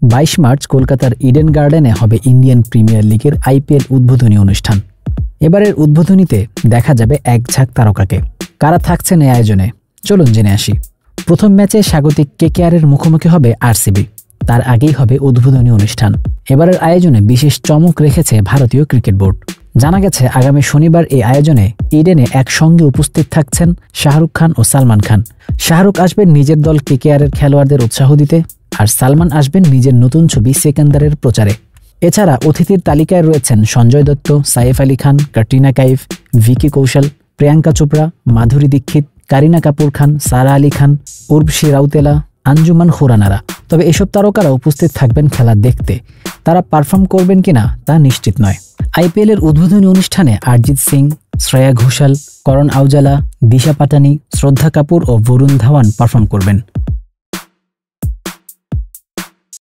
22 March কলকাতার Eden গার্ডেনে হবে ইন্ডিয়ান প্রিমিয়ার লিগের আইপিএল উদ্বোধনী অনুষ্ঠান। এবারের উদ্বোধনীতে দেখা যাবে এক ঝাঁক তারকাকে। কারা থাকছেন এই আয়োজনে, চলুন জেনে আসি। প্রথম ম্যাচে স্বাগতিক কেকেআরের মুখোমুখি হবে আরসিবি। তার আগেই হবে উদ্বোধনী অনুষ্ঠান। এবারের আয়োজনে বিশেষ চমক রেখেছে ভারতীয় ক্রিকেট বোর্ড। জানা গেছে আগামী শনিবার এই আয়োজনে ইডেনে একসঙ্গে উপস্থিত থাকছেন শাহরুখ খান ও সালমান খান। শাহরুখ আসবেন নিজের দল কেকেআরের খেলোয়াড়দের উৎসাহ দিতে, আর সালমান আসবেন নিজের নতুন ছবি সেকেন্দারের প্রচারে। এছাড়া অতিথির তালিকায় রয়েছেন সঞ্জয় দত্ত, সাইফ আলী খান, ক্যাটরিনা কাইফ, ভিকি কৌশল, প্রিয়াঙ্কা চোপড়া, মাধুরী দীক্ষিত, কারিনা কাপুর খান, সারা আলী খান, উর্বশী রাউতেলা, আঞ্জুমান খুরানারা। তবে এসব তারকারা উপস্থিত থাকবেন খেলা দেখতে। তারা পারফর্ম করবেন কিনা তা নিশ্চিত নয়। আইপিএলের উদ্বোধনী অনুষ্ঠানে অরিজিৎ সিং, শ্রেয়া ঘোষাল, করণ আউজালা, দিশা পাটানি, শ্রদ্ধা কাপুর ও বরুণ ধাওয়ান পারফর্ম করবেন।